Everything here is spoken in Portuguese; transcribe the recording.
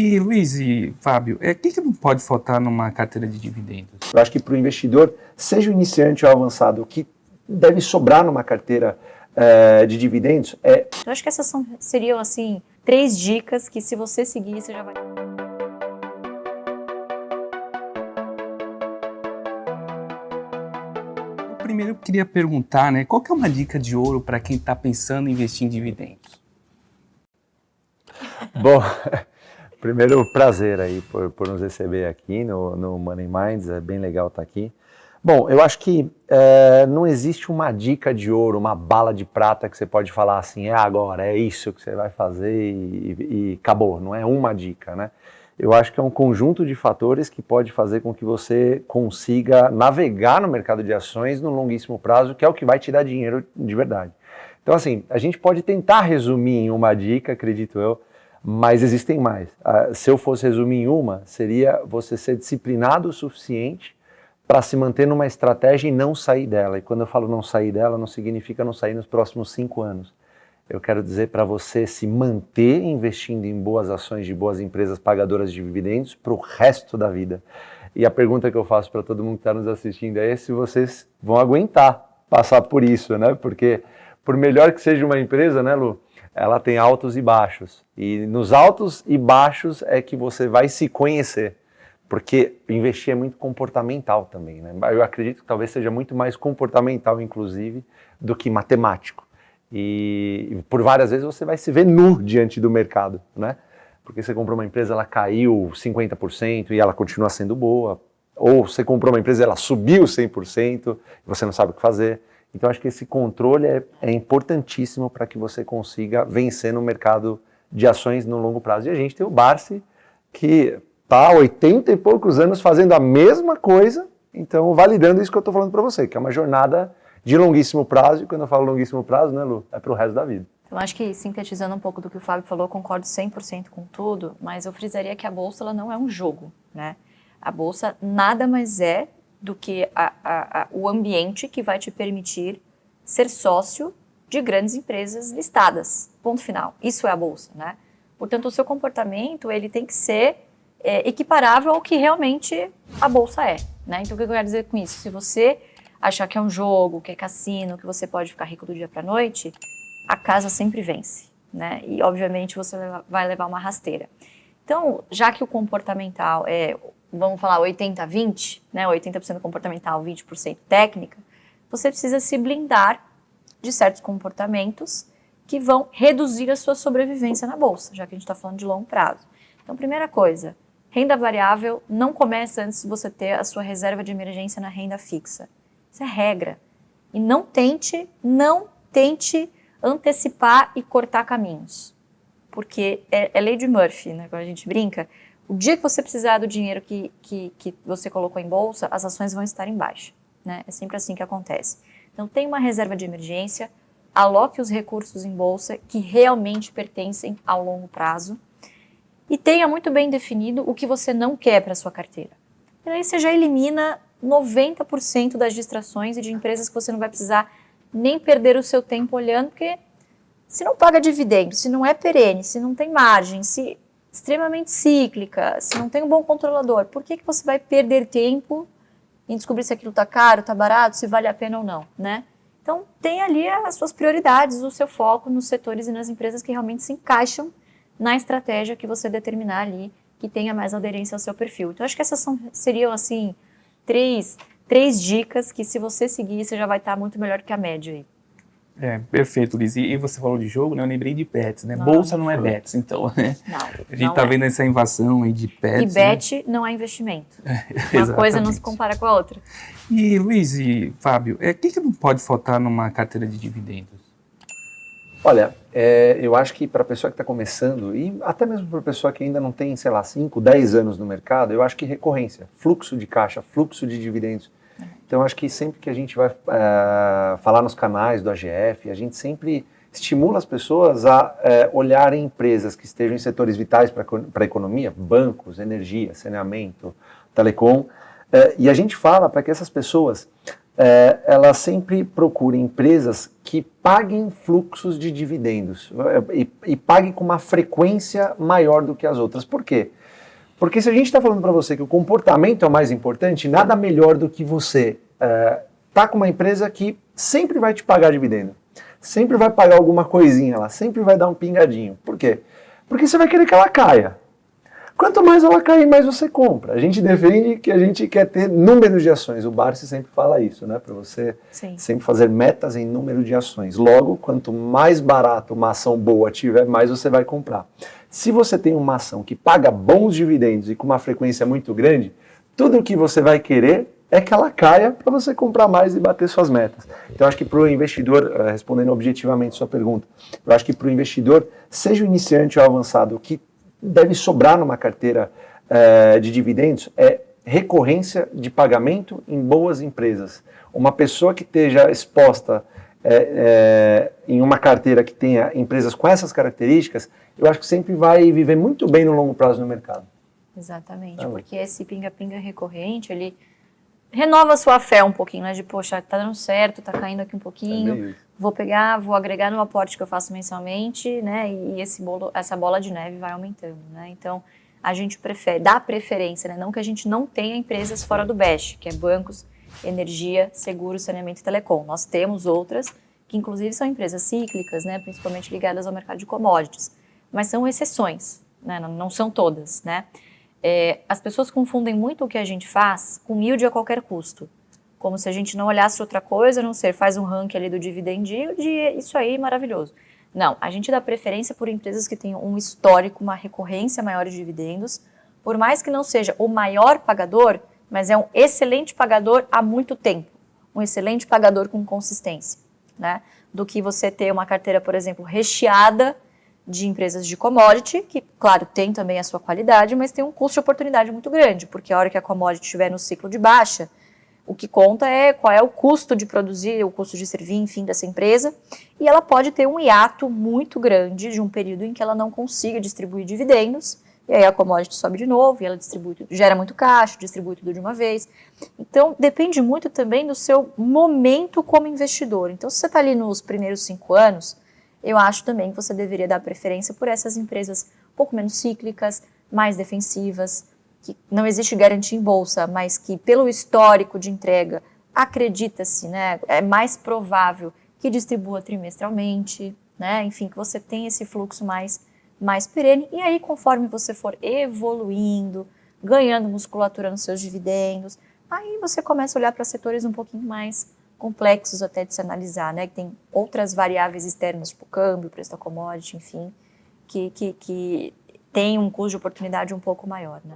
E Luiz e Fábio, o que não pode faltar numa carteira de dividendos? Eu acho que para o investidor, seja o iniciante ou avançado, o que deve sobrar numa carteira de dividendos Eu acho que essas seriam, assim, 3 dicas que se você seguir, você já vai... Primeiro eu queria perguntar, né, qual que é uma dica de ouro para quem está pensando em investir em dividendos? Bom, primeiro prazer aí por nos receber aqui no Money Minds, é bem legal estar aqui. Bom, eu acho que não existe uma dica de ouro, uma bala de prata que você pode falar assim, agora, é isso que você vai fazer e acabou, não é uma dica, né? Eu acho que é um conjunto de fatores que pode fazer com que você consiga navegar no mercado de ações no longuíssimo prazo, que é o que vai te dar dinheiro de verdade. Então, assim, a gente pode tentar resumir em uma dica, acredito eu, mas existem mais. Se eu fosse resumir em uma, seria você ser disciplinado o suficiente para se manter numa estratégia e não sair dela. E quando eu falo não sair dela, não significa não sair nos próximos 5 anos. Eu quero dizer para você se manter investindo em boas ações de boas empresas pagadoras de dividendos para o resto da vida. E a pergunta que eu faço para todo mundo que está nos assistindo é se vocês vão aguentar passar por isso, né? Porque por melhor que seja uma empresa, né, Lu? Ela tem altos e baixos. E nos altos e baixos é que você vai se conhecer. Porque investir é muito comportamental também, né? Eu acredito que talvez seja muito mais comportamental, inclusive, do que matemático. E por várias vezes você vai se ver nu diante do mercado, né? Porque você comprou uma empresa, ela caiu 50% e ela continua sendo boa. Ou você comprou uma empresa, ela subiu 100% e você não sabe o que fazer. Então acho que esse controle é importantíssimo para que você consiga vencer no mercado de ações no longo prazo. E a gente tem o Barsi, que está há 80 e poucos anos fazendo a mesma coisa, então validando isso que eu estou falando para você, que é uma jornada de longuíssimo prazo, e quando eu falo longuíssimo prazo, né, Lu, é para o resto da vida. Eu acho que, sintetizando um pouco do que o Fábio falou, eu concordo 100% com tudo, mas eu frisaria que a Bolsa ela não é um jogo, né? A Bolsa nada mais é do que o ambiente que vai te permitir ser sócio de grandes empresas listadas, ponto final. Isso é a Bolsa, né? Portanto, o seu comportamento ele tem que ser equiparável ao que realmente a Bolsa é, né? Então, o que eu quero dizer com isso? Se você achar que é um jogo, que é cassino, que você pode ficar rico do dia para a noite, a casa sempre vence, né? E, obviamente, você vai levar uma rasteira. Então, já que o comportamental é, vamos falar, 80-20, né? 80% comportamental, 20% técnica, você precisa se blindar de certos comportamentos que vão reduzir a sua sobrevivência na Bolsa, já que a gente está falando de longo prazo. Então, primeira coisa, renda variável não começa antes de você ter a sua reserva de emergência na renda fixa. Isso é regra. E não tente antecipar e cortar caminhos. Porque é lei de Murphy, né? Quando a gente brinca, o dia que você precisar do dinheiro que você colocou em bolsa, as ações vão estar em baixa, né? É sempre assim que acontece. Então, tem uma reserva de emergência, aloque os recursos em bolsa que realmente pertencem ao longo prazo e tenha muito bem definido o que você não quer para a sua carteira. E aí você já elimina 90% das distrações e de empresas que você não vai precisar nem perder o seu tempo olhando, porque se não paga dividendo, se não é perene, se não tem margem, se extremamente cíclica, se não tem um bom controlador, por que você vai perder tempo em descobrir se aquilo está caro, está barato, se vale a pena ou não, né? Então, tem ali as suas prioridades, o seu foco nos setores e nas empresas que realmente se encaixam na estratégia que você determinar ali, que tenha mais aderência ao seu perfil. Então, acho que essas seriam, assim, três dicas que se você seguir, você já vai estar muito melhor que a média aí. Perfeito, Liz. E você falou de jogo, né? Eu lembrei de bets, né? Não, Bolsa não é bets, então, né? Não, a gente tá vendo essa invasão aí de bets. E bet não é investimento. Uma coisa não se compara com a outra. E Luiz e Fábio, o que não pode faltar numa carteira de dividendos? Olha, eu acho que para a pessoa que está começando, e até mesmo para a pessoa que ainda não tem, sei lá, 5, 10 anos no mercado, eu acho que recorrência, fluxo de caixa, fluxo de dividendos. Então, acho que sempre que a gente vai falar nos canais do AGF, a gente sempre estimula as pessoas a olharem empresas que estejam em setores vitais para a economia, bancos, energia, saneamento, telecom, e a gente fala para que essas pessoas ela sempre procura empresas que paguem fluxos de dividendos e paguem com uma frequência maior do que as outras. Por quê? Porque se a gente está falando para você que o comportamento é o mais importante, nada melhor do que você tá com uma empresa que sempre vai te pagar dividendo, sempre vai pagar alguma coisinha lá, sempre vai dar um pingadinho. Por quê? Porque você vai querer que ela caia. Quanto mais ela cair, mais você compra. A gente defende que a gente quer ter números de ações. O Barsi sempre fala isso, né? Para você sempre fazer metas em número de ações. Logo, quanto mais barato uma ação boa tiver, mais você vai comprar. Se você tem uma ação que paga bons dividendos e com uma frequência muito grande, tudo o que você vai querer é que ela caia para você comprar mais e bater suas metas. Então, eu acho que para o investidor, respondendo objetivamente sua pergunta, eu acho que para o investidor, seja o iniciante ou avançado, o que deve sobrar numa carteira de dividendos é recorrência de pagamento em boas empresas. Uma pessoa que esteja exposta em uma carteira que tenha empresas com essas características, eu acho que sempre vai viver muito bem no longo prazo no mercado. Exatamente, porque esse pinga-pinga recorrente, ele renova a sua fé um pouquinho, né? De, poxa, tá dando certo, tá caindo aqui um pouquinho, vou pegar, vou agregar no aporte que eu faço mensalmente, né? E essa bola de neve vai aumentando, né? Então, a gente dá preferência, né? Não que a gente não tenha empresas fora do BEST, que é bancos, energia, seguro, saneamento e telecom. Nós temos outras que, inclusive, são empresas cíclicas, né? Principalmente ligadas ao mercado de commodities. Mas são exceções, né? Não são todas, né? As pessoas confundem muito o que a gente faz com yield a qualquer custo. Como se a gente não olhasse outra coisa, a não ser faz um ranking ali do dividend yield e isso aí maravilhoso. Não, a gente dá preferência por empresas que tenham um histórico, uma recorrência maior de dividendos, por mais que não seja o maior pagador, mas é um excelente pagador há muito tempo, um excelente pagador com consistência, né? Do que você ter uma carteira, por exemplo, recheada de empresas de commodity, que, claro, tem também a sua qualidade, mas tem um custo de oportunidade muito grande, porque a hora que a commodity estiver no ciclo de baixa, o que conta é qual é o custo de produzir, o custo de servir, enfim, dessa empresa, e ela pode ter um hiato muito grande de um período em que ela não consiga distribuir dividendos, e aí a commodity sobe de novo, e ela gera muito caixa, distribui tudo de uma vez. Então, depende muito também do seu momento como investidor. Então, se você está ali nos primeiros 5 anos, eu acho também que você deveria dar preferência por essas empresas um pouco menos cíclicas, mais defensivas, que não existe garantia em bolsa, mas que pelo histórico de entrega, acredita-se, né, é mais provável que distribua trimestralmente, né, enfim, que você tenha esse fluxo mais perene. E aí, conforme você for evoluindo, ganhando musculatura nos seus dividendos, aí você começa a olhar para setores um pouquinho mais complexos até de se analisar, né? Que tem outras variáveis externas, tipo câmbio, preço da commodity, enfim, que tem um custo de oportunidade um pouco maior, né?